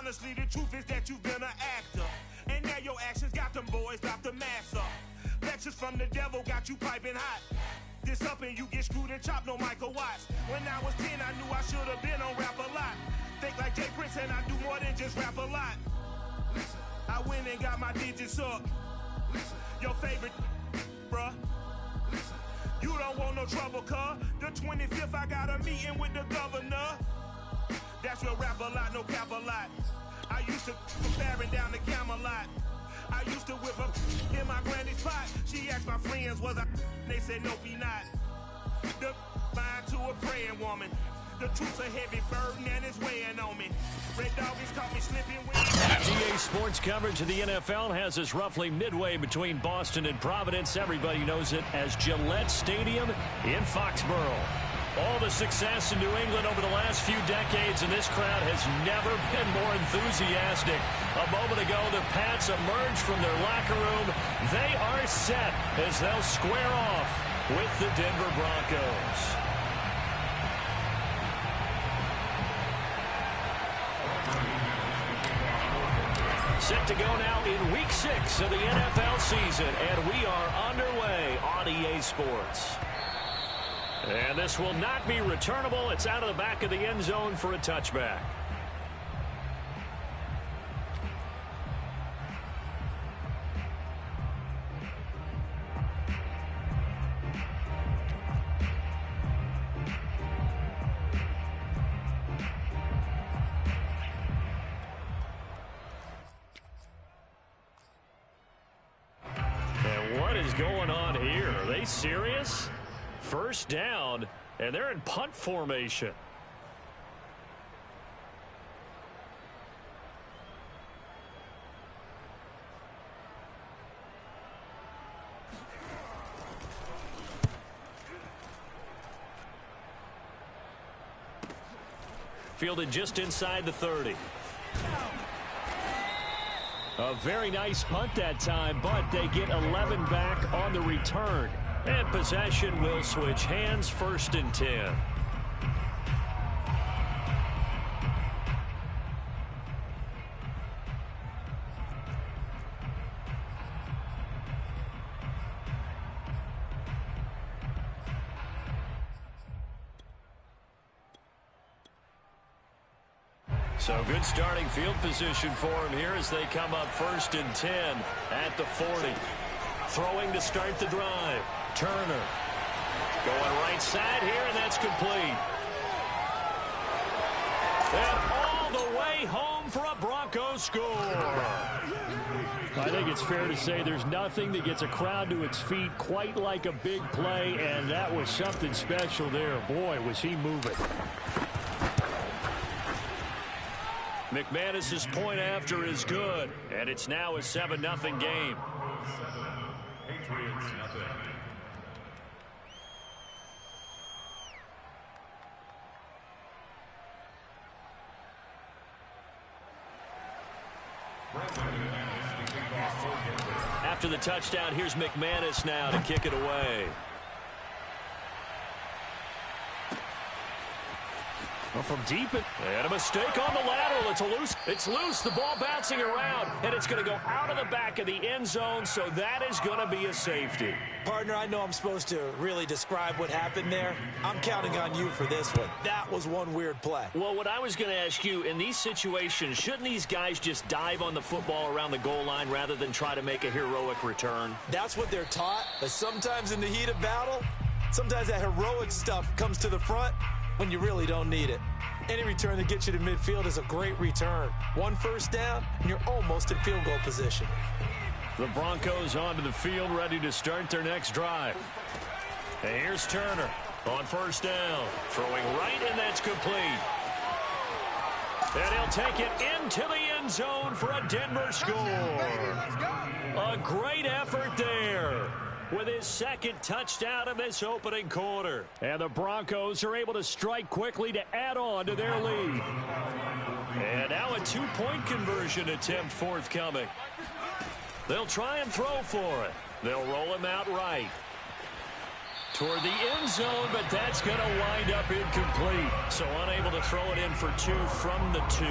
honestly, the truth is that you've been an actor. And now your actions got them boys dropped the mask up. Lectures from the devil got you piping hot. This up and you get screwed and chopped, no Michael Watts. When I was 10, I knew I should have been on Rap a Lot. Think like Jay Prince and I do more than just rap a lot. I went and got my digits up. Your favorite, bruh. You don't want no trouble, cuz. The 25th, I got a meeting with the governor. That's real rap a lot, no cap a lot. I used to comparing down the Camelot. I used to whip up in my granny's pot. She asked my friends, was I? They said, nope, he not. The mind to a praying woman. The truth's a heavy burden and it's weighing on me. Red Doggies caught me slipping with GA Sports coverage of the NFL has us roughly midway between Boston and Providence. Everybody knows it as Gillette Stadium in Foxborough. All the success in New England over the last few decades, and this crowd has never been more enthusiastic. A moment ago, the Pats emerged from their locker room. They are set as they'll square off with the Denver Broncos. Set to go now in Week 6 of the NFL season, and we are underway on EA Sports. And this will not be returnable. It's out of the back of the end zone for a touchback. Going on here? Are they serious? First down, and they're in punt formation. Fielded just inside the 30. A very nice punt that time, but they get 11 back on the return. And possession will switch hands, 1st and 10. So good starting field position for him here as they come up 1st and 10 at the 40. Throwing to start the drive. Turner going right side here, and that's complete. And all the way home for a Broncos score. I think it's fair to say there's nothing that gets a crowd to its feet quite like a big play, and that was something special there. Boy, was he moving. McManus's point after is good, and it's now a 7-0 game. Patriots, nothing. After the touchdown, here's McManus now to kick it away. Well, from deep, and a mistake on the lateral. It's loose. The ball bouncing around, and it's going to go out of the back of the end zone, so that is going to be a safety. Partner, I know I'm supposed to really describe what happened there. I'm counting on you for this one. That was one weird play. Well, what I was going to ask you, in these situations, shouldn't these guys just dive on the football around the goal line rather than try to make a heroic return? That's what they're taught, but sometimes in the heat of battle, sometimes that heroic stuff comes to the front when you really don't need it. Any return that gets you to midfield is a great return. 1 first down, and you're almost in field goal position. The Broncos onto the field, ready to start their next drive. And here's Turner on 1st down. Throwing right, and that's complete. And he'll take it into the end zone for a Denver score. A great effort there with his 2nd touchdown of this opening quarter. And the Broncos are able to strike quickly to add on to their lead. And now a 2-point conversion attempt forthcoming. They'll try and throw for it. They'll roll him out right. toward the end zone, but that's going to wind up incomplete. So unable to throw it in for 2 from the 2.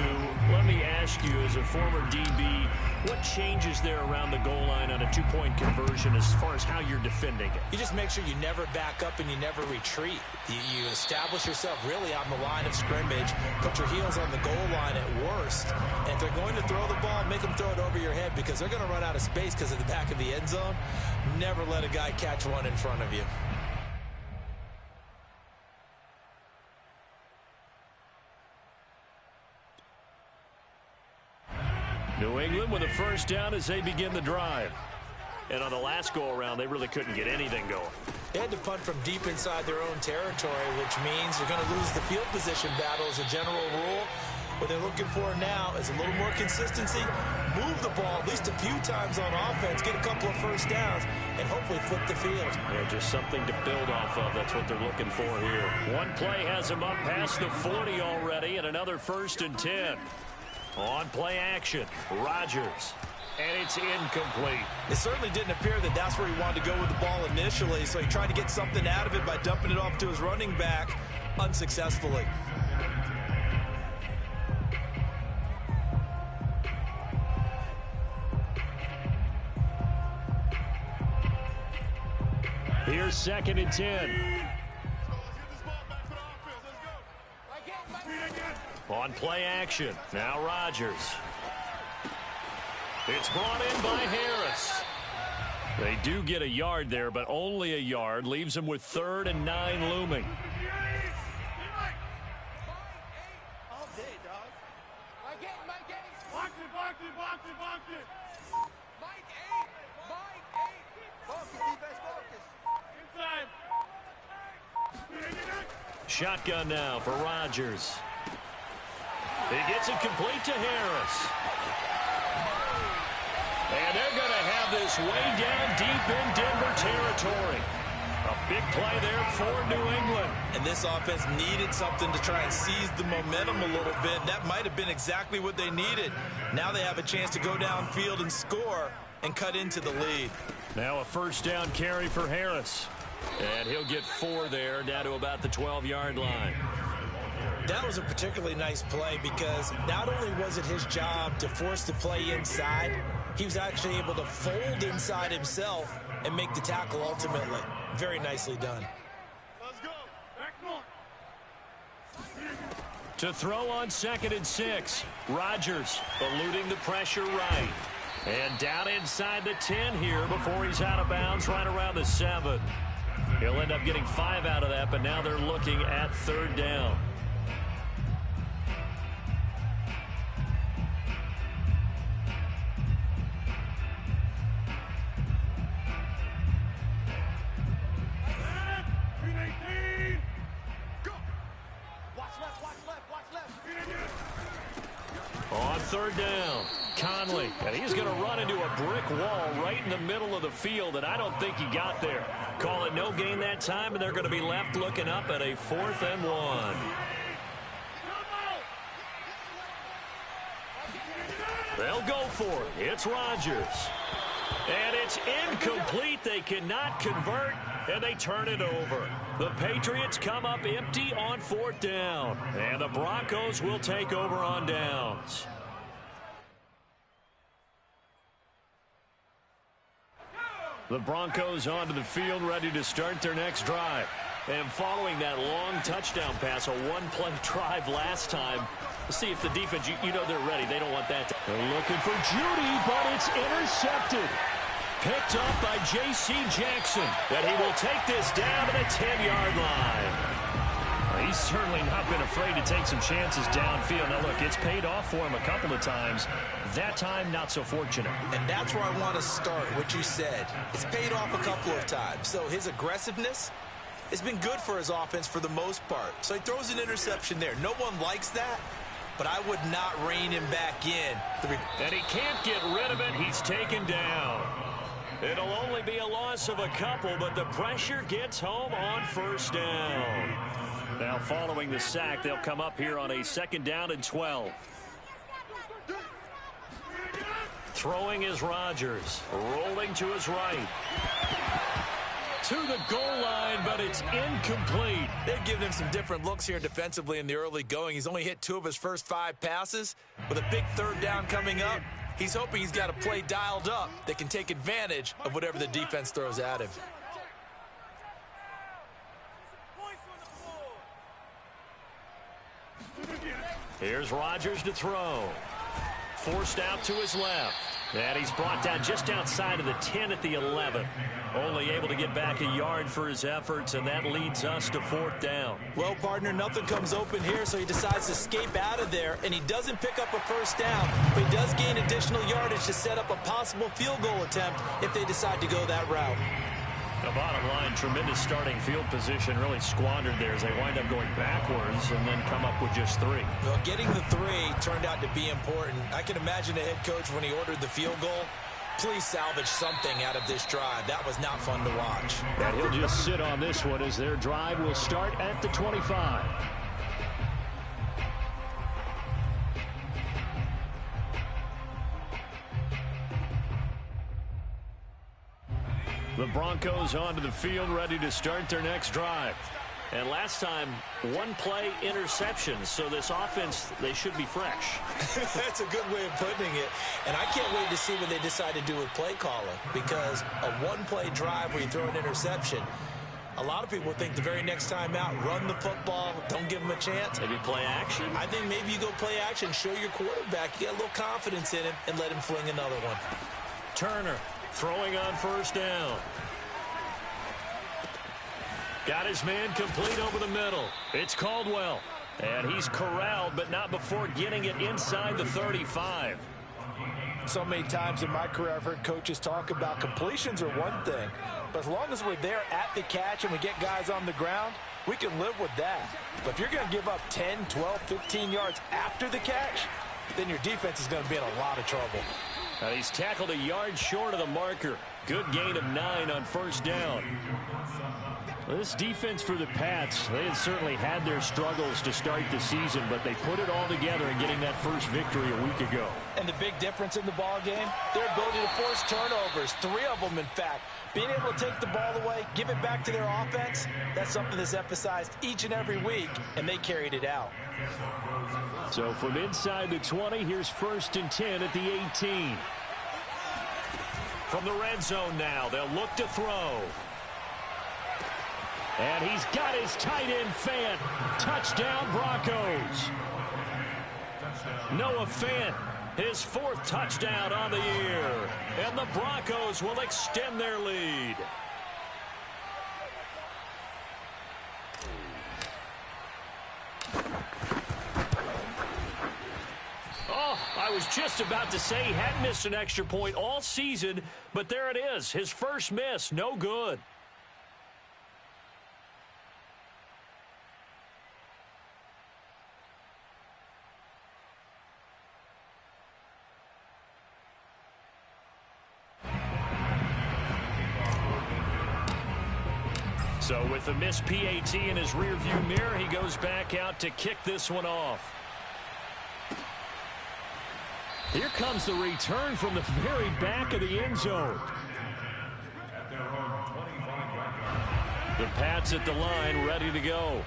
Let me ask you, as a former DB, what changes there around the goal line on a 2-point conversion as far as how you're defending it? You just make sure you never back up and you never retreat. You establish yourself really on the line of scrimmage, put your heels on the goal line at worst, and if they're going to throw the ball, make them throw it over your head because they're going to run out of space because of the back of the end zone. Never let a guy catch one in front of you. New England with a first down as they begin the drive. And on the last go-around, they really couldn't get anything going. They had to punt from deep inside their own territory, which means they're going to lose the field position battle as a general rule. What they're looking for now is a little more consistency, move the ball at least a few times on offense, get a couple of first downs, and hopefully flip the field. Yeah, just something to build off of. That's what they're looking for here. One play has them up past the 40 already, and another 1st and 10. On play action, Rodgers, and it's incomplete. It certainly didn't appear that that's where he wanted to go with the ball initially, so he tried to get something out of it by dumping it off to his running back unsuccessfully. Here's 2nd and 10. On play action, now Rodgers. It's brought in by Harris. They do get a yard there, but only a yard. Leaves them with 3rd and 9 looming. Shotgun now for Rodgers. He gets it complete to Harris. And they're going to have this way down deep in Denver territory. A big play there for New England. And this offense needed something to try and seize the momentum a little bit. That might have been exactly what they needed. Now they have a chance to go downfield and score and cut into the lead. Now a first down carry for Harris. And he'll get 4 there, down to about the 12-yard line. That was a particularly nice play because not only was it his job to force the play inside, he was actually able to fold inside himself and make the tackle ultimately. Very nicely done. Let's go. Back on. To throw on 2nd and 6. Rodgers eluding the pressure right. And down inside the 10 here before he's out of bounds right around the 7. He'll end up getting 5 out of that, but now they're looking at 3rd down. On 3rd down, Conley, and he's going to run into a brick wall right in the middle of the field, and I don't think he got there. Call it no gain that time, and they're going to be left looking up at a 4th and 1. They'll go for it. It's Rodgers. And it's incomplete. They cannot convert, and they turn it over. The Patriots come up empty on 4th down, and the Broncos will take over on downs. The Broncos onto the field, ready to start their next drive. And following that long touchdown pass, a one-play drive last time, let's see if the defense, you know they're ready. They don't want that. They're looking for Judy, but it's intercepted. Picked up by J.C. Jackson. And he will take this down to the 10-yard line. He's certainly not been afraid to take some chances downfield. Now, look, it's paid off for him a couple of times. That time, not so fortunate. And that's where I want to start, what you said. It's paid off a couple of times. So his aggressiveness has been good for his offense for the most part. So he throws an interception there. No one likes that, but I would not rein him back in. And he can't get rid of it. He's taken down. It'll only be a loss of a couple, but the pressure gets home on 1st down. Now following the sack, they'll come up here on a 2nd down and 12. Throwing is Rodgers. Rolling to his right. to the goal line, but it's incomplete. They've given him some different looks here defensively in the early going. He's only hit 2 of his first 5 passes. With a big 3rd down coming up, he's hoping he's got a play dialed up that can take advantage of whatever the defense throws at him. Here's Rodgers to throw. Forced out to his left. And he's brought down just outside of the 10 at the 11. Only able to get back a yard for his efforts, and that leads us to 4th down. Well, partner, nothing comes open here, so he decides to escape out of there, and he doesn't pick up a 1st down, but he does gain additional yardage to set up a possible field goal attempt if they decide to go that route. The bottom line, tremendous starting field position, really squandered there as they wind up going backwards and then come up with just 3. Well, getting the 3 turned out to be important. I can imagine the head coach when he ordered the field goal. Please salvage something out of this drive. That was not fun to watch. And he'll just sit on this one as their drive will start at the 25. The Broncos onto the field, ready to start their next drive. And last time, 1-play interception, so this offense, they should be fresh. That's a good way of putting it. And I can't wait to see what they decide to do with play calling, because a 1-play drive where you throw an interception, a lot of people think the very next time out, run the football, don't give them a chance. Maybe play action? I think maybe you go play action, show your quarterback, you get a little confidence in him, and let him fling another one. Turner throwing on 1st down. Got his man complete over the middle. It's Caldwell. And he's corralled, but not before getting it inside the 35. So many times in my career I've heard coaches talk about completions are one thing, but as long as we're there at the catch and we get guys on the ground, we can live with that. But if you're going to give up 10, 12, 15 yards after the catch, then your defense is going to be in a lot of trouble. He's tackled a yard short of the marker. Good gain of 9 on 1st down. This defense for the Pats, they had certainly had their struggles to start the season, but they put it all together in getting that first victory a week ago. And the big difference in the ball game, their ability to force turnovers, 3 of them in fact. Being able to take the ball away, give it back to their offense, that's something that's emphasized each and every week, and they carried it out. So from inside the 20, here's 1st and 10 at the 18. From the red zone now, they'll look to throw. And he's got his tight end Fant. Touchdown Broncos. Noah Fant, his 4th touchdown on the year. And the Broncos will extend their lead. Oh, I was just about to say he hadn't missed an extra point all season, but there it is. His first miss, no good. So with the missed PAT in his rearview mirror, he goes back out to kick this one off. Here comes the return from the very back of the end zone. The Pats at the line, ready to go.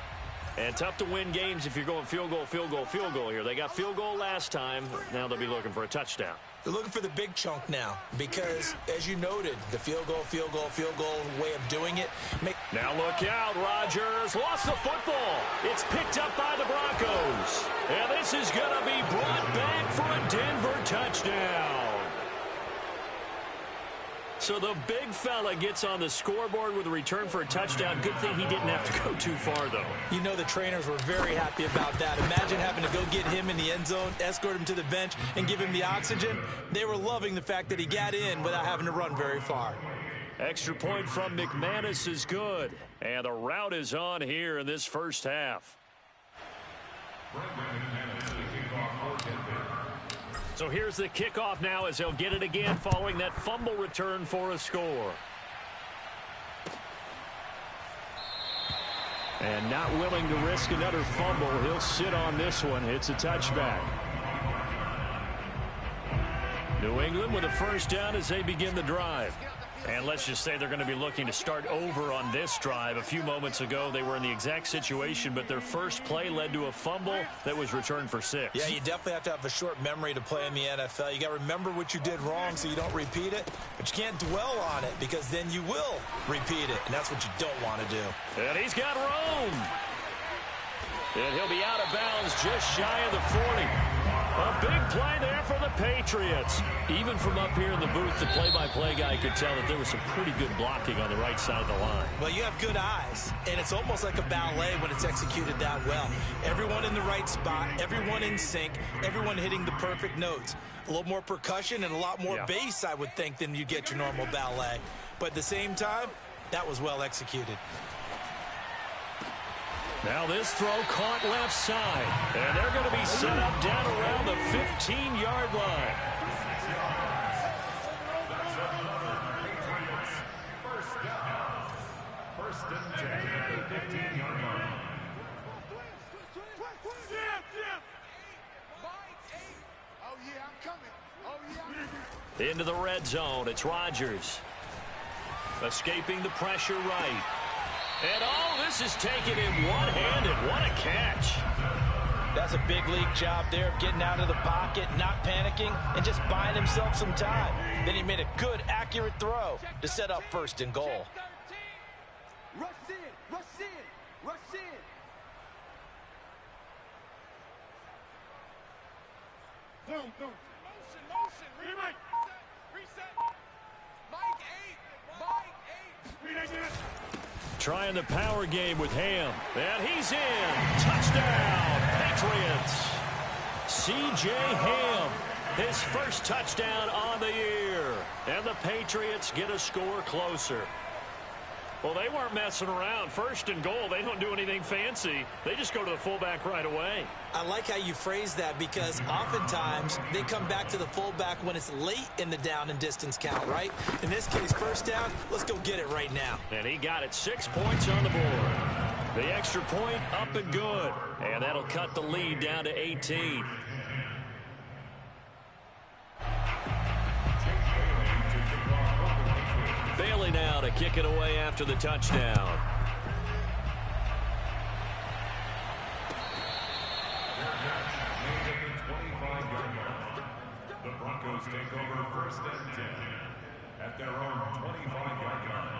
And tough to win games if you're going field goal, field goal, field goal here. They got field goal last time. Now they'll be looking for a touchdown. They're looking for the big chunk now because, as you noted, the field goal way of doing it. Now look out, Rodgers lost the football. It's picked up by the Broncos. And this is going to be brought back for a Denver touchdown. So the big fella gets on the scoreboard with a return for a touchdown. Good thing he didn't have to go too far, though. You know the trainers were very happy about that. Imagine having to go get him in the end zone, escort him to the bench, and give him the oxygen. They were loving the fact that he got in without having to run very far. Extra point from McManus is good. And the route is on here in this first half. So here's the kickoff now as they'll get it again following that fumble return for a score. And not willing to risk another fumble. He'll sit on this one. It's a touchback. New England with a first down as they begin the drive. And let's just say they're going to be looking to start over on this drive. A few moments ago, they were in the exact situation, but their first play led to a fumble that was returned for 6. Yeah, you definitely have to have a short memory to play in the NFL. You got to remember what you did wrong so you don't repeat it, but you can't dwell on it because then you will repeat it, and that's what you don't want to do. And he's got room. And he'll be out of bounds just shy of the 40. A big play there for the Patriots. Even from up here in the booth, the play-by-play guy could tell that there was some pretty good blocking on the right side of the line. Well, you have good eyes, and it's almost like a ballet when it's executed that well. Everyone in the right spot, everyone in sync, everyone hitting the perfect notes. A little more percussion and a lot more bass, I would think, than you get your normal ballet. But at the same time, that was well executed. Now this throw caught left side. And they're going to be set up down around the 15-yard line. First and 10 at the 15-yard line. Oh, yeah, I'm coming. Oh, yeah. Into the red zone. It's Rodgers. Escaping the pressure right. And this is taken in one-handed. What a catch. That's a big league job there of getting out of the pocket, not panicking, and just buying himself some time. Then he made a good, accurate throw to set up first and goal. Rush in, rush in, rush in. Boom, boom. Motion, remake. Reset. Mike 8. Trying the power game with Ham. And he's in. Touchdown, Patriots. C.J. Ham, his first touchdown on the year. And the Patriots get a score closer. Well, they weren't messing around. First and goal, they don't do anything fancy. They just go to the fullback right away. I like how you phrase that because oftentimes they come back to the fullback when it's late in the down and distance count, right? In this case, first down, let's go get it right now. And he got it. 6 points on the board. The extra point up and good. And that'll cut the lead down to 18. Bailey now to kick it away after the touchdown. The Broncos take over first and 10 at their own 25-yard line.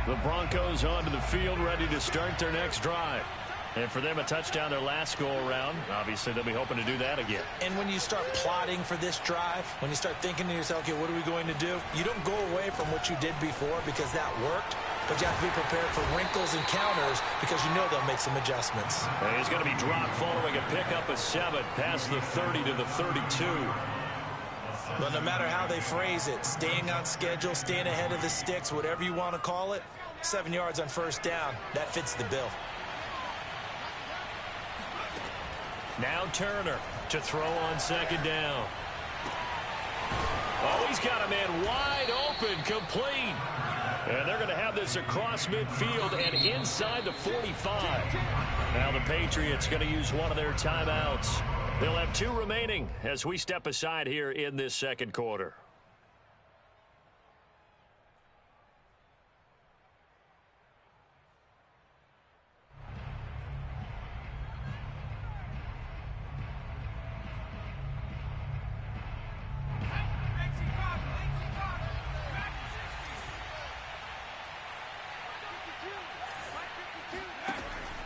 The Broncos onto the field, ready to start their next drive. And for them, a touchdown their last go-around. Obviously, they'll be hoping to do that again. And when you start plotting for this drive, when you start thinking to yourself, okay, what are we going to do? You don't go away from what you did before because that worked, but you have to be prepared for wrinkles and counters because you know they'll make some adjustments. And he's going to be dropped following a pickup of 7 past the 30 to the 32. But no matter how they phrase it, staying on schedule, staying ahead of the sticks, whatever you want to call it, 7 yards on first down, that fits the bill. Now Turner to throw on second down. Oh, he's got a man wide open, complete. And they're going to have this across midfield and inside the 45. Now the Patriots going to use one of their timeouts. They'll have 2 remaining as we step aside here in this second quarter.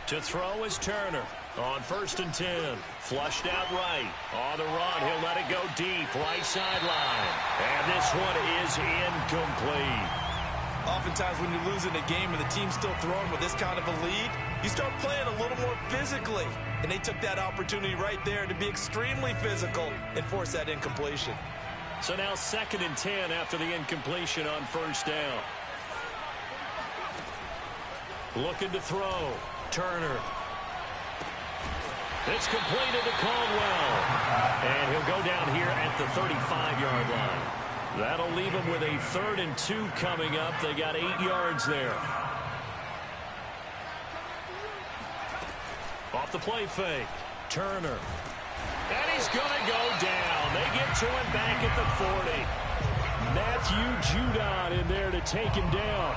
To throw is Turner on first and 10. Flushed out right. On the run, he'll let it go deep. Right sideline. And this one is incomplete. Oftentimes when you're losing a game and the team's still throwing with this kind of a lead, you start playing a little more physically. And they took that opportunity right there to be extremely physical and force that incompletion. So now second and 10 after the incompletion on first down. Looking to throw. Turner. It's completed to Caldwell. And he'll go down here at the 35-yard line. That'll leave him with a 3rd and 2 coming up. They got 8 yards there. Off the play fake. Turner. And he's going to go down. They get to him back at the 40. Matthew Judon in there to take him down.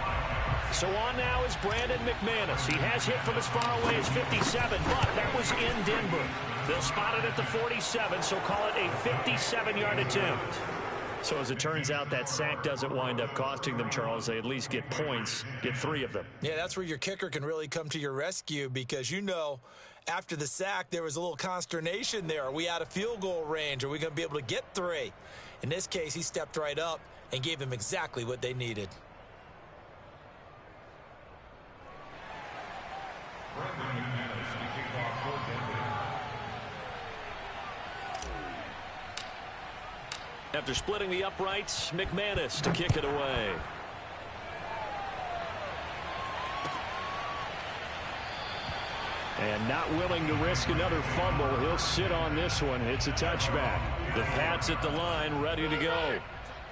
So on now is Brandon McManus. He has hit from as far away as 57, but that was in Denver. They'll spot it at the 47, so call it a 57-yard attempt. So as it turns out, that sack doesn't wind up costing them, Charles. They at least get points, get 3 of them. Yeah, that's where your kicker can really come to your rescue because, you know, after the sack, there was a little consternation there. Are we out of field goal range? Are we going to be able to get 3? In this case, he stepped right up and gave them exactly what they needed. After splitting the uprights, McManus to kick it away. And not willing to risk another fumble, he'll sit on this one. It's a touchback. The Pats at the line, ready to go.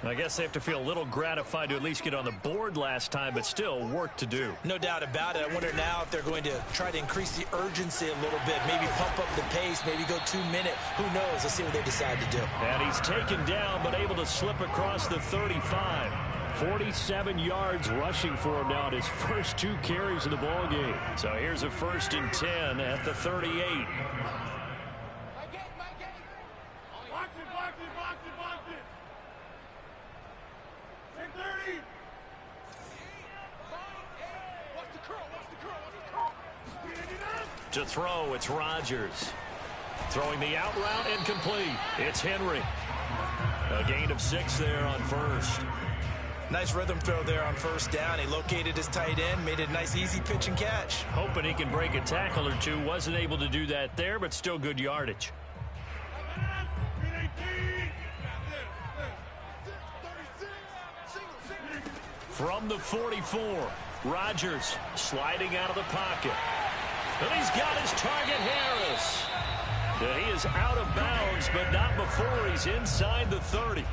I guess they have to feel a little gratified to at least get on the board last time, but still work to do. No doubt about it. I wonder now if they're going to try to increase the urgency a little bit, maybe pump up the pace, maybe go 2-minute. Who knows? Let's see what they decide to do. And he's taken down, but able to slip across the 35. 47 yards rushing for him now at his first 2 carries of the ball game. So here's a 1st and 10 at the 38. To throw, it's Rodgers. Throwing the out route, incomplete. It's Henry. A gain of 6 there on first. Nice rhythm throw there on first down. He located his tight end, made it a nice easy pitch and catch. Hoping he can break a tackle or two. Wasn't able to do that there, but still good yardage. From the 44, Rodgers sliding out of the pocket. And he's got his target, Harris. And he is out of bounds, but not before he's inside the 30.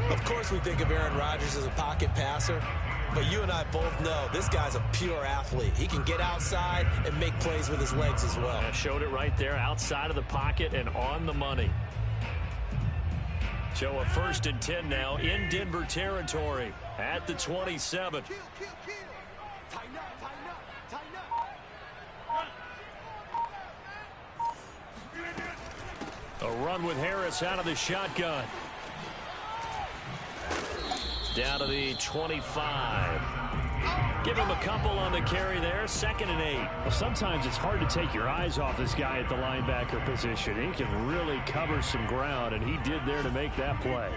Of course we think of Aaron Rodgers as a pocket passer, but you and I both know this guy's a pure athlete. He can get outside and make plays with his legs as well. Yeah, showed it right there, outside of the pocket and on the money. So a 1st and 10 now in Denver territory at the 27. A run with Harris out of the shotgun. Down to the 25. Give him a couple on the carry there. 2nd and 8. Well, sometimes it's hard to take your eyes off this guy at the linebacker position. He can really cover some ground, and he did there to make that play.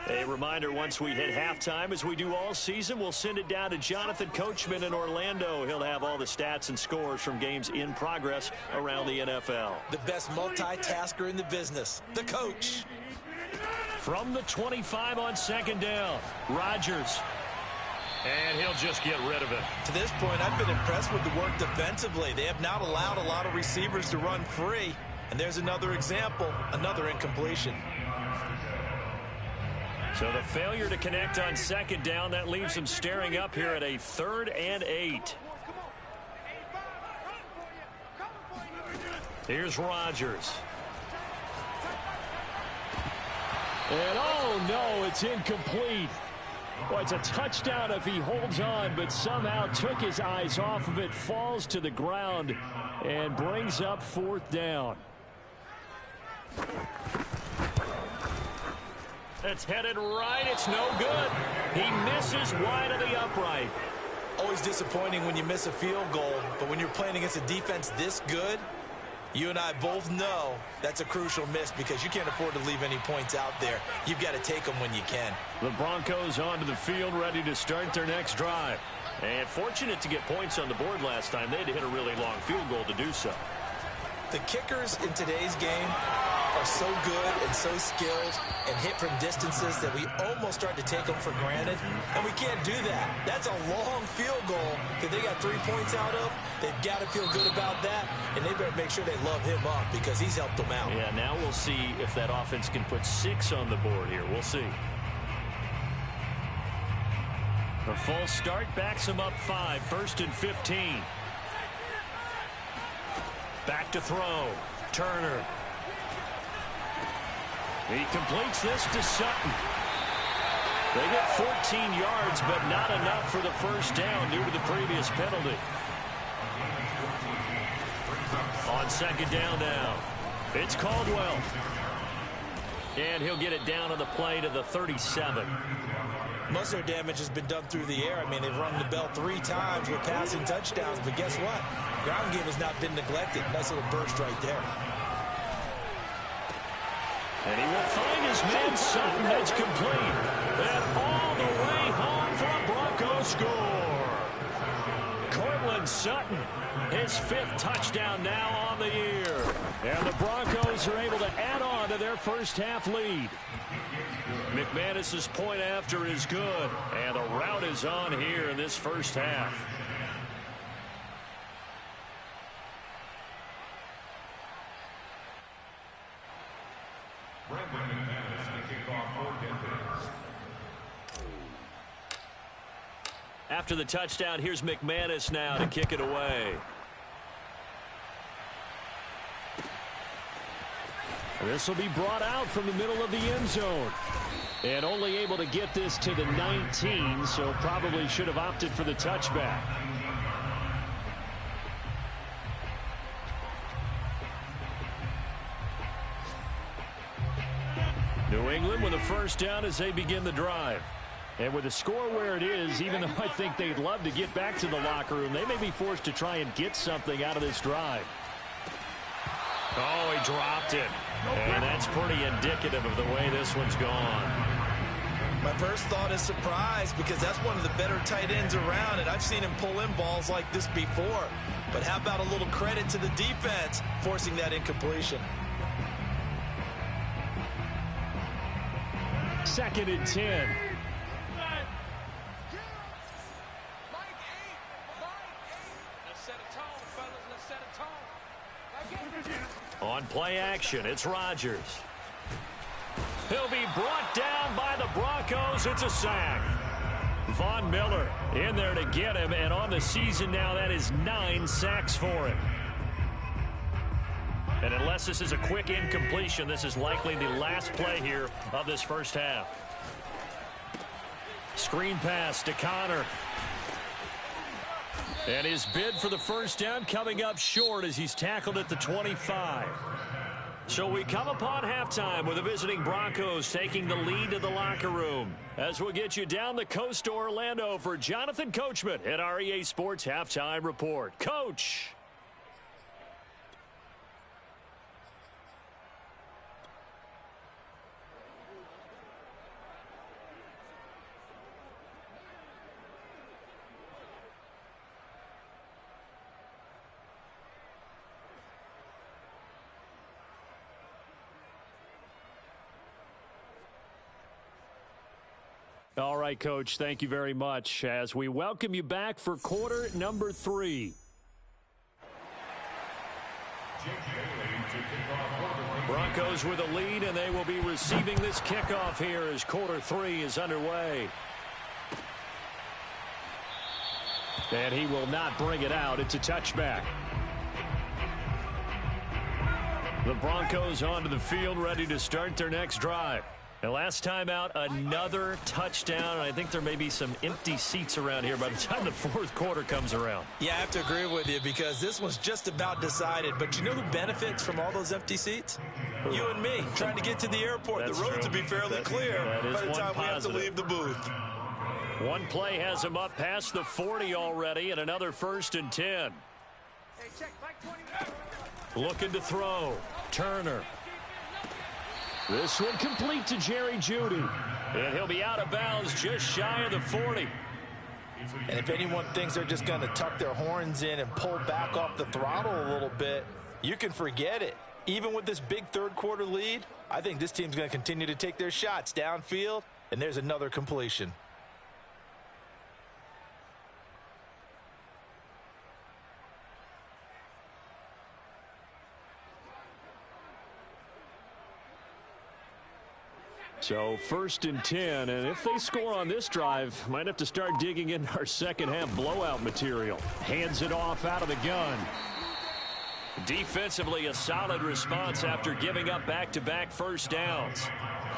A reminder, once we hit halftime, as we do all season, we'll send it down to Jonathan Coachman in Orlando. He'll have all the stats and scores from games in progress around the NFL. The best multitasker in the business, the coach. From the 25 on 2nd down, Rodgers. And he'll just get rid of it. To this point, I've been impressed with the work defensively. They have not allowed a lot of receivers to run free. And there's another example, another incompletion. So the failure to connect on 2nd down, that leaves them staring up here at a 3rd and 8. Here's Rodgers. And oh no, it's incomplete. Well, it's a touchdown if he holds on, but somehow took his eyes off of it, falls to the ground, and brings up 4th down. It's headed right. It's no good. He misses wide of the upright. Always disappointing when you miss a field goal, but when you're playing against a defense this good, you and I both know that's a crucial miss because you can't afford to leave any points out there. You've got to take them when you can. The Broncos onto the field, ready to start their next drive. And fortunate to get points on the board last time. They had to hit a really long field goal to do so. The kickers in today's game are so good and so skilled and hit from distances that we almost start to take them for granted, and we can't do that. That's a long field goal that they got 3 points out of. They've got to feel good about that, and they better make sure they love him up because he's helped them out. Yeah, now we'll see if that offense can put 6 on the board here. We'll see. A full start backs him up 5, 1st and 15. Back to throw. Turner. He completes this to Sutton. They get 14 yards, but not enough for the first down due to the previous penalty. On 2nd down now, it's Caldwell. And he'll get it down on the play to the 37. Most of their damage has been done through the air. I mean, they've rung the bell 3 times with passing touchdowns, but guess what? Ground game has not been neglected. Nice little burst right there. And he will find his man Sutton. That's complete. And all the way home for a Broncos score. Cortland Sutton, his 5th touchdown now on the year. And the Broncos are able to add on to their first half lead. McManus's point after is good. And the route is on here in this first half. After the touchdown, here's McManus now to kick it away. This will be brought out from the middle of the end zone. And only able to get this to the 19, so probably should have opted for the touchback. New England with a first down as they begin the drive. And with the score where it is, even though I think they'd love to get back to the locker room, they may be forced to try and get something out of this drive. Oh, he dropped it. And that's pretty indicative of the way this one's gone. My first thought is surprise because that's one of the better tight ends around, and I've seen him pull in balls like this before. But how about a little credit to the defense forcing that incompletion? 2nd and 10. On play action, it's Rodgers. He'll be brought down by the Broncos. It's a sack. Von Miller in there to get him, and on the season now, that is 9 sacks for him. And unless this is a quick incompletion, this is likely the last play here of this first half. Screen pass to Connor. And his bid for the first down coming up short as he's tackled at the 25. So we come upon halftime with the visiting Broncos taking the lead to the locker room. As we'll get you down the coast to Orlando for Jonathan Coachman at our EA Sports Halftime Report. Coach. All right, Coach, thank you very much as we welcome you back for quarter number 3. Broncos with a lead, and they will be receiving this kickoff here as quarter 3 is underway. And he will not bring it out. It's a touchback. The Broncos onto the field ready to start their next drive. And last time out, another touchdown. I think there may be some empty seats around here by the time the fourth quarter comes around. Yeah, I have to agree with you because this one's just about decided. But you know who benefits from all those empty seats? You and me, trying to get to the airport. That's the roads true. will be fairly clear by the time we have to leave the booth. One play has him up past the 40 already, and another 1st and 10. Hey, check, Mike 20. Looking to throw. Turner. This one complete to Jerry Jeudy. And he'll be out of bounds just shy of the 40. And if anyone thinks they're just going to tuck their horns in and pull back off the throttle a little bit, you can forget it. Even with this big third-quarter lead, I think this team's going to continue to take their shots downfield, and there's another completion. So 1st and 10, and if they score on this drive, might have to start digging in our second half blowout material. Hands it off out of the gun. Defensively, a solid response after giving up back-to-back first downs.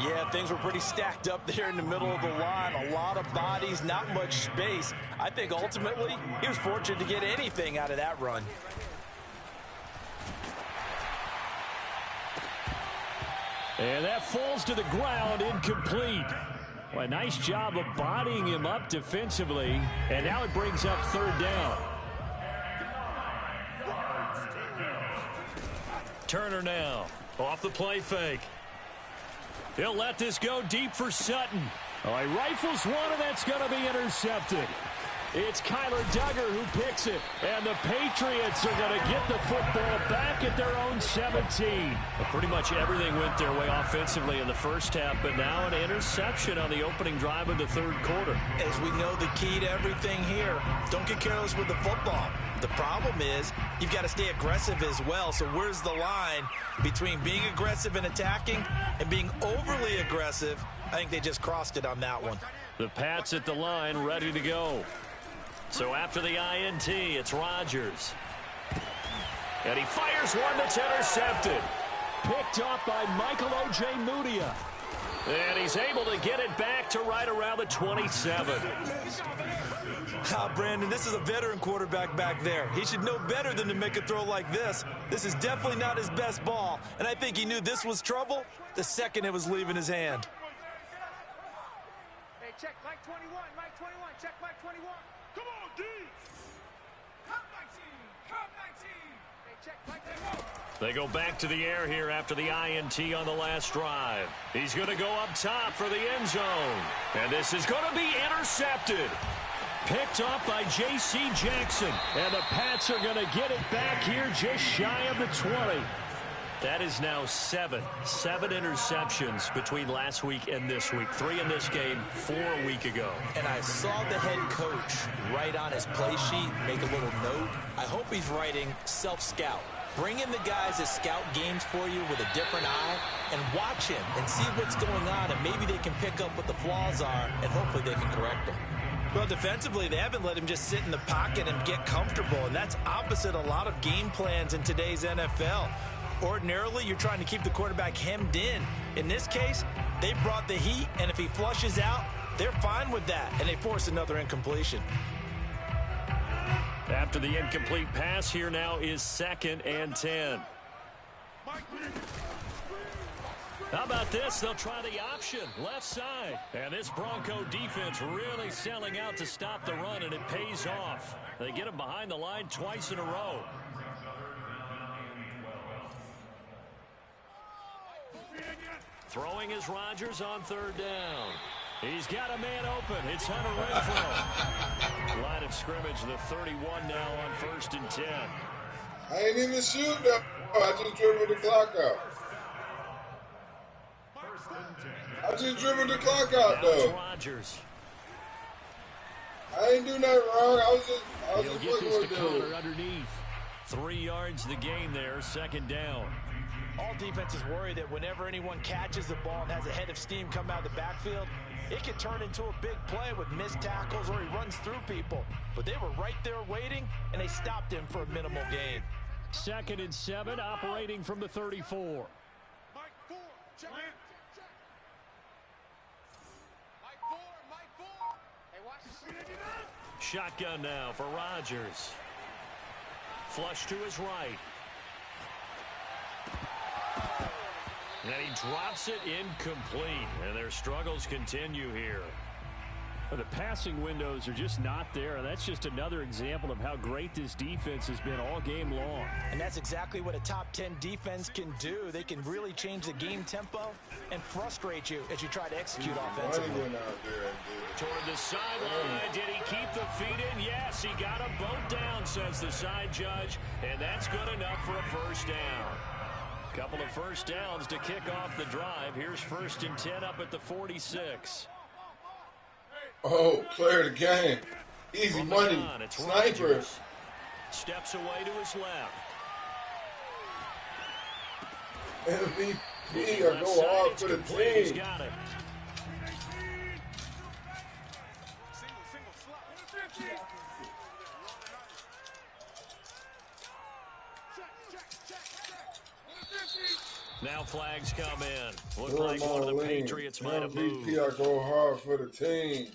Yeah, things were pretty stacked up there in the middle of the line. A lot of bodies, not much space. I think ultimately he was fortunate to get anything out of that run. And that falls to the ground, incomplete. Well, a nice job of bodying him up defensively. And now it brings up 3rd down. Turner now, off the play fake. He'll let this go deep for Sutton. Oh, he rifles one, and that's going to be intercepted. It's Kyler Duggar who picks it, and the Patriots are going to get the football back at their own 17. Well, pretty much everything went their way offensively in the first half, but now an interception on the opening drive of the third quarter. As we know, the key to everything here, don't get careless with the football. The problem is you've got to stay aggressive as well. So where's the line between being aggressive and attacking and being overly aggressive? I think they just crossed it on that one. The Pats at the line, ready to go. So after the INT, it's Rodgers. And he fires one that's intercepted. Picked up by Michael O.J. Mudia. And he's able to get it back to right around the 27. Brandon, this is a veteran quarterback back there. He should know better than to make a throw like this. This is definitely not his best ball. And I think he knew this was trouble the second it was leaving his hand. Hey, check Mike 21, Mike 21, check Mike 21. Come on, D! Come 19, come 19. Hey, check Mike 21. They go back to the air here after the INT on the last drive. He's going to go up top for the end zone. And this is going to be intercepted. Picked off by J.C. Jackson. And the Pats are going to get it back here just shy of the 20. That is now seven interceptions between last week and this week. 3 in this game, 4 a week ago. And I saw the head coach write on his play sheet, make a little note. I hope he's writing self-scout. Bring in the guys that scout games for you with a different eye and watch him and see what's going on, and maybe they can pick up what the flaws are, and hopefully they can correct them. Well, defensively, they haven't let him just sit in the pocket and get comfortable, and that's opposite a lot of game plans in today's NFL. Ordinarily, you're trying to keep the quarterback hemmed in. In this case, they brought the heat, and if he flushes out, they're fine with that, and they force another incompletion. After the incomplete pass, here now is 2nd and 10. How about this? They'll try the option, left side. And this Bronco defense really selling out to stop the run, and it pays off. They get him behind the line twice in a row. Throwing is Rodgers on 3rd down. He's got a man open. It's Hunter Renfrow. Line of scrimmage, the 31 now on 1st and 10. I ain't even shoot though. I just dribbled the clock out. Though. Rodgers. I ain't do nothing wrong. I was He'll just get this to working with Connor underneath. 3 yards the gain there, 2nd down. All defenses worry that whenever anyone catches the ball and has a head of steam come out of the backfield, it can turn into a big play with missed tackles or he runs through people. But they were right there waiting, and they stopped him for a minimal gain. 2nd and 7, operating from the 34. Mike 4, check. Mike 4. Hey, watch the Shotgun now for Rodgers. Flush to his right. And he drops it incomplete. And their struggles continue here. Well, the passing windows are just not there. That's just another example of how great this defense has been all game long. And that's exactly what a top 10 defense can do. They can really change the game tempo and frustrate you as you try to execute offensively. Toward the sideline, did he keep the feet in? Yes, he got them both down, says the side judge. And that's good enough for a 1st down. Couple of first downs to kick off the drive. Here's 1st and 10 up at the 46. Oh, player of the game. Easy From the money. gun, it's Sniper. Rodgers. Steps away to his left. MVP or go hard for the He's team. got it. Now flags come in. Looked like one of the Patriots might have moved. MVP or go hard for the team.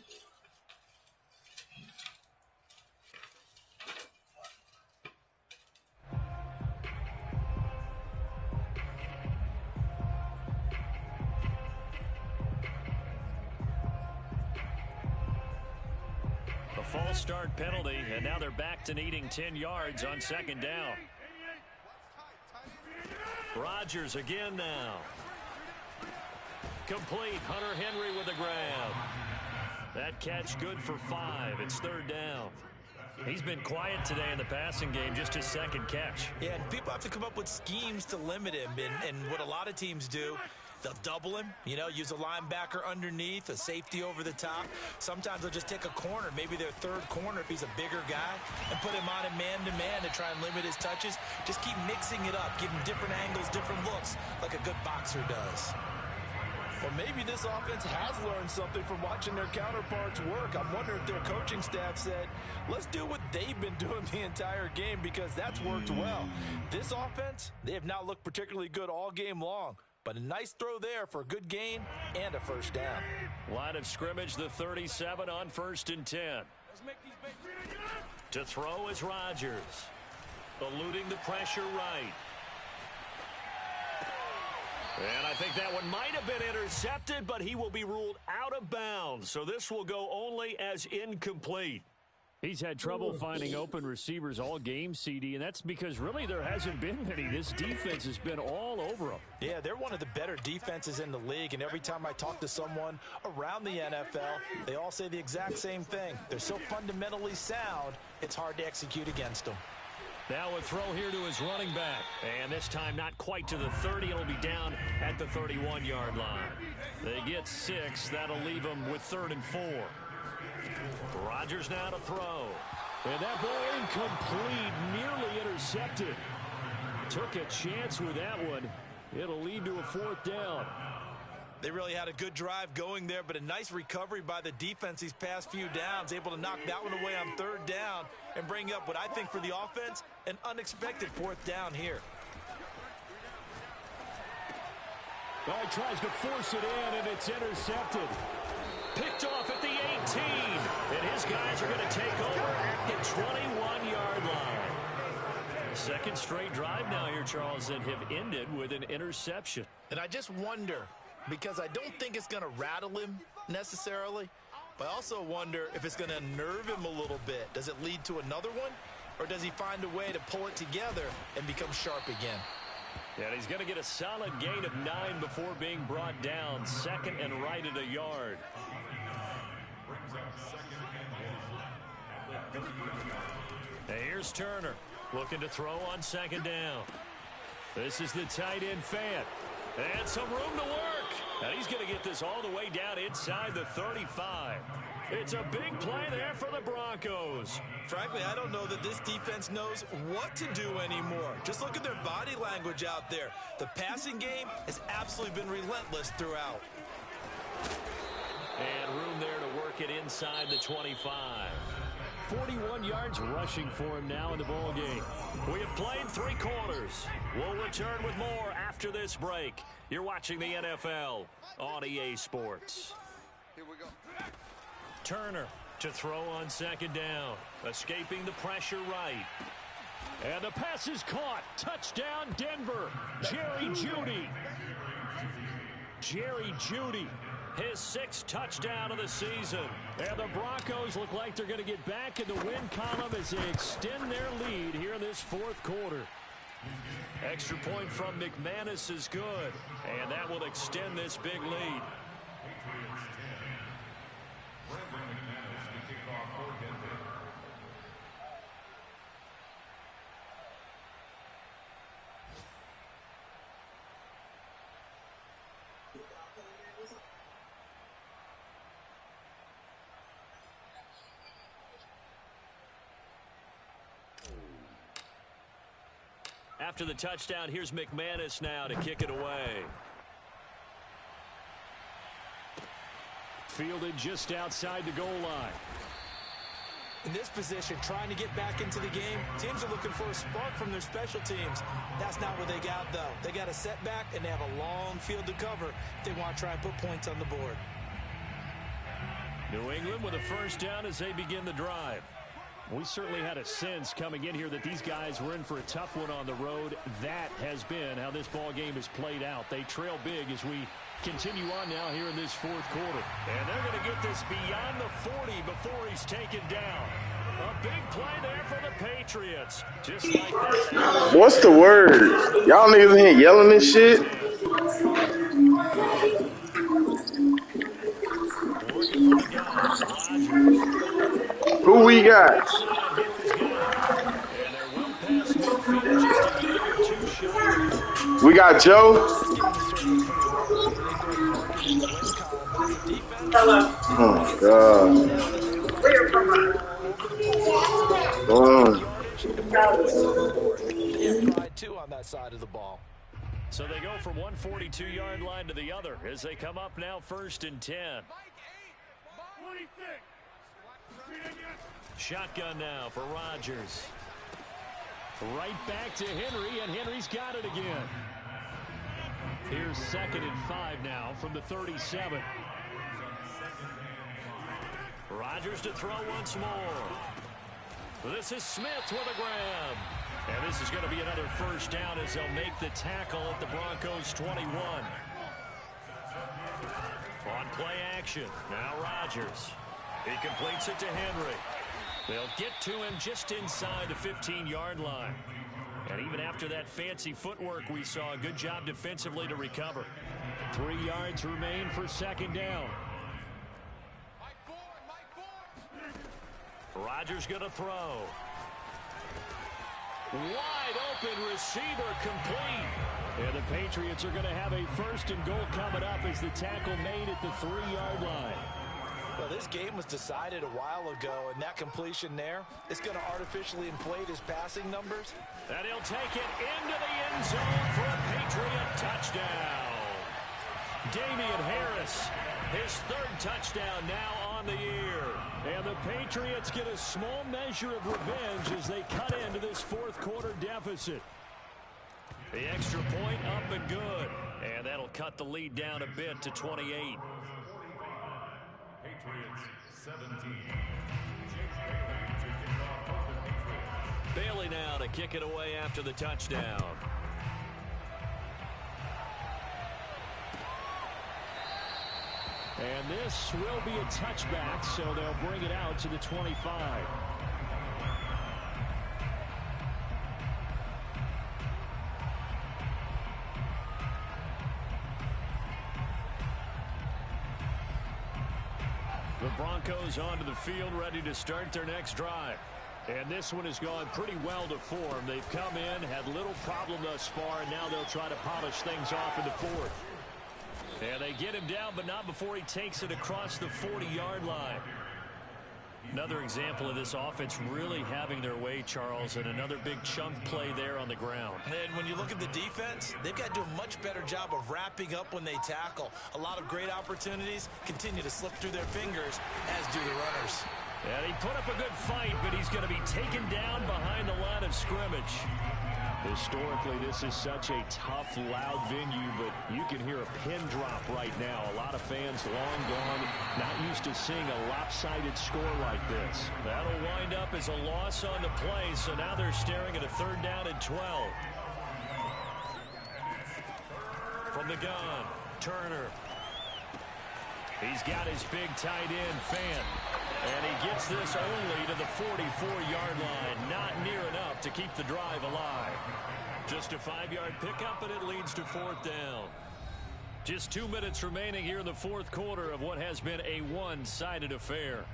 A false start penalty, and now they're back to needing 10 yards on 2nd down. Rodgers again now. Complete. Hunter Henry with a grab. That catch good for 5. It's 3rd down. He's been quiet today in the passing game, just his 2nd catch. Yeah, and people have to come up with schemes to limit him. And what a lot of teams do, they'll double him, use a linebacker underneath, a safety over the top. Sometimes they'll just take a corner, maybe their 3rd corner if he's a bigger guy, and put him on a man-to-man to try and limit his touches. Just keep mixing it up, give him different angles, different looks, like a good boxer does. Well, maybe this offense has learned something from watching their counterparts work. I'm wondering if their coaching staff said, let's do what they've been doing the entire game, because that's worked well. This offense, they have not looked particularly good all game long. But a nice throw there for a good gain and a 1st down. Line of scrimmage, the 37 on 1st and 10. To throw is Rodgers. Eluding the pressure right. And I think that one might have been intercepted, but he will be ruled out of bounds. So this will go only as incomplete. He's had trouble finding open receivers all game, CD, and that's because really there hasn't been many. This defense has been all over them. Yeah, they're one of the better defenses in the league, and every time I talk to someone around the NFL, they all say the exact same thing. They're so fundamentally sound, it's hard to execute against them. Now a throw here to his running back, and this time not quite to the 30. It'll be down at the 31-yard line. They get 6. That'll leave them with 3rd and 4. Rodgers now to throw. And that ball incomplete, nearly intercepted. Took a chance with that one. It'll lead to a 4th down. They really had a good drive going there, but a nice recovery by the defense these past few downs, able to knock that one away on 3rd down and bring up what I think for the offense, an unexpected 4th down here. Well, he tries to force it in, and it's intercepted. Picked off at the 18, and his guys are going to take over at the 21-yard line. 2nd straight drive now here, Charles, that have ended with an interception. And I just wonder, because I don't think it's going to rattle him necessarily, but I also wonder if it's going to nerve him a little bit. Does it lead to another one, or does he find a way to pull it together and become sharp again? Yeah, he's going to get a solid gain of 9 before being brought down. 2nd and right at a yard. Here's Turner looking to throw on 2nd down. This is the tight end Fant. And some room to work. And he's going to get this all the way down inside the 35. It's a big play there for the Broncos. Frankly, I don't know that this defense knows what to do anymore. Just look at their body language out there. The passing game has absolutely been relentless throughout. And room there to work it inside the 25. 41 yards rushing for him now in the ball game. We have played 3 quarters. We'll return with more after this break. You're watching the NFL on EA Sports. Here we go. Turner to throw on 2nd down. Escaping the pressure right. And the pass is caught. Touchdown, Denver. Jerry Jeudy. Jerry Jeudy. His 6th touchdown of the season. And the Broncos look like they're going to get back in the win column as they extend their lead here in this 4th quarter. Extra point from McManus is good. And that will extend this big lead. After the touchdown, here's McManus now to kick it away. Fielded just outside the goal line. In this position, trying to get back into the game, teams are looking for a spark from their special teams. That's not what they got, though. They got a setback, and they have a long field to cover if they want to try and put points on the board. New England with a first down as they begin the drive. We certainly had a sense coming in here that these guys were in for a tough one on the road. That has been how this ball game has played out. They trail big as we continue on now here in this fourth quarter. And they're going to get this beyond the 40 before he's taken down. A big play there for the Patriots. Just like that. What's the word? Y'all niggas in here yelling this shit? Who we got? We got Joe. Oh, God. On that side of the ball. So they go from 142-yard line to the other as they come up now 1st and 10. Shotgun now for Rodgers. Right back to Henry, and Henry's got it again. Here's 2nd and 5 now from the 37. Rodgers to throw once more. This is Smith with a grab. And this is going to be another first down as they'll make the tackle at the Broncos 21. On play action, now Rodgers. He completes it to Henry. They'll get to him just inside the 15-yard line. And even after that fancy footwork, we saw a good job defensively to recover. 3 yards remain for 2nd down. Rodgers going to throw. Wide open receiver complete. And the Patriots are going to have a 1st and goal coming up as the tackle made at the 3-yard line. Well, this game was decided a while ago, and that completion there is going to artificially inflate his passing numbers. And he'll take it into the end zone for a Patriot touchdown. Damian Harris, his 3rd touchdown now on the year. And the Patriots get a small measure of revenge as they cut into this 4th quarter deficit. The extra point up and good. And that'll cut the lead down a bit to 28. Patriots 17. Bailey now to kick it away after the touchdown. And this will be a touchback, so they'll bring it out to the 25. The Broncos onto the field, ready to start their next drive. And this one has gone pretty well to form. They've come in, had little problem thus far, and now they'll try to polish things off in the 4th. And they get him down, but not before he takes it across the 40-yard line. Another example of this offense really having their way, Charles, and another big chunk play there on the ground. And when you look at the defense, they've got to do a much better job of wrapping up when they tackle. A lot of great opportunities continue to slip through their fingers, as do the runners. And he put up a good fight, but he's going to be taken down behind the line of scrimmage. Historically, this is such a tough, loud venue, but you can hear a pin drop right now. A lot of fans long gone, not used to seeing a lopsided score like this. That'll wind up as a loss on the play, so now they're staring at a 3rd down and 12. From the gun, Turner. He's got his big tight end, Fant. And he gets this only to the 44-yard line. Not near enough to keep the drive alive. Just a 5-yard pickup, and it leads to 4th down. Just 2 minutes remaining here in the 4th quarter of what has been a one-sided affair.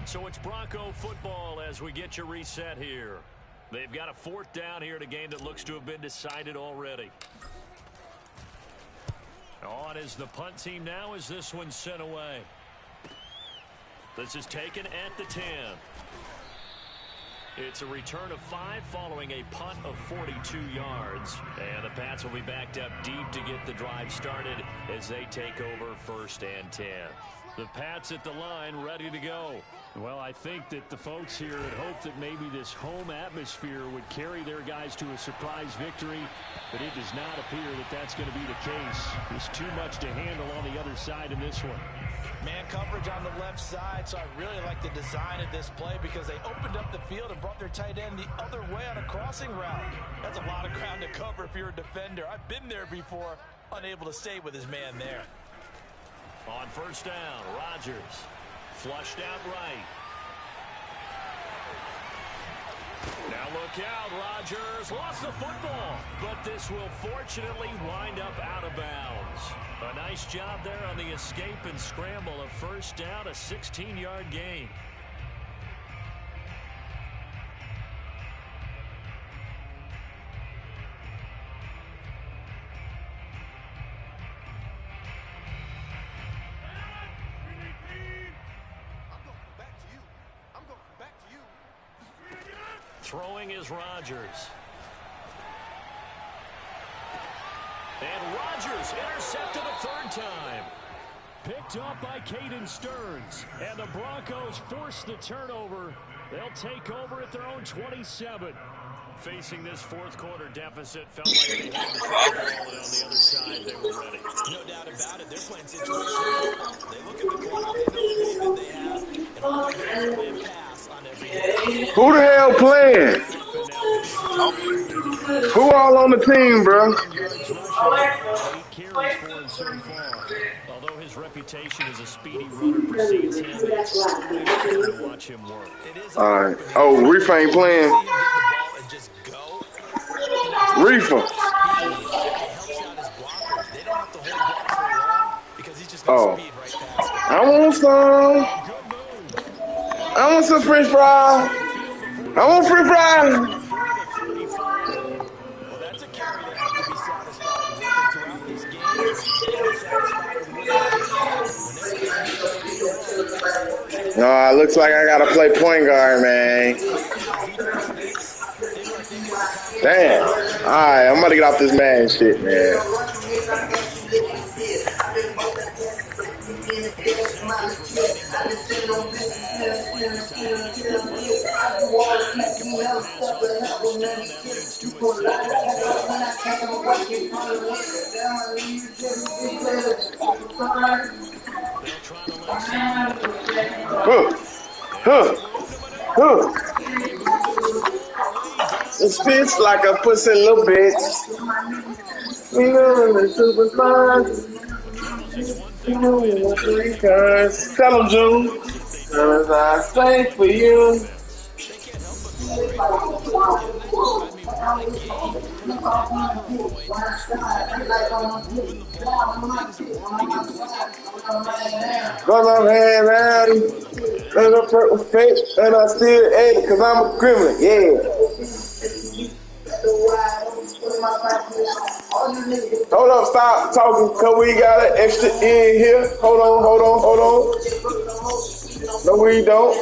So it's Bronco football as we get you reset here. They've got a 4th down here in a game that looks to have been decided already. On is the punt team now as this one's sent away. This is taken at the 10. It's a return of 5 following a punt of 42 yards. And the Pats will be backed up deep to get the drive started as they take over 1st and 10. The Pats at the line ready to go. Well, I think that the folks here had hoped that maybe this home atmosphere would carry their guys to a surprise victory, but it does not appear that that's going to be the case. There's too much to handle on the other side in this one. Man coverage on the left side, so I really like the design of this play because they opened up the field and brought their tight end the other way on a crossing route. That's a lot of ground to cover if you're a defender. I've been there before, unable to stay with his man there. On 1st down, Rodgers flushed out right. Now look out, Rodgers lost the football, but this will fortunately wind up out of bounds. A nice job there on the escape and scramble of 1st down, a 16-yard gain. Throwing is Rodgers. And Rodgers intercepted a 3rd time. Picked up by Caden Stearns. And the Broncos force the turnover. They'll take over at their own 27. Facing this 4th quarter deficit, felt like they had the football, and on the other side, they were ready. No doubt about it. They're playing situational. They look at the clock, they know the pace that they have, and all they do is play pass on every day. Who the hell playing? Who all on the team, bro? 8 carries for him so far. Although his reputation as a speedy runner precedes him, it's always fun to watch him work. All right. Oh, Reefer ain't playing. Reefer. Oh. I want some. I want some French fries. I want French fries. Well, that's a carry they have to be satisfied with throughout this game. They are satisfied with winning. No, it looks like I gotta play point guard, man. Damn. Alright, I'm about to get off this man shit, man. It fits like a pussy little bitch. You know, the super fun. Tell him, June. As I say for you. Cause I'm hand rowdy, and I'm perfect, and I still ate it cause I'm a criminal, yeah. Hold up, stop talking cause we got an extra in here. Hold on. No we don't.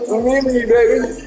We need me, baby.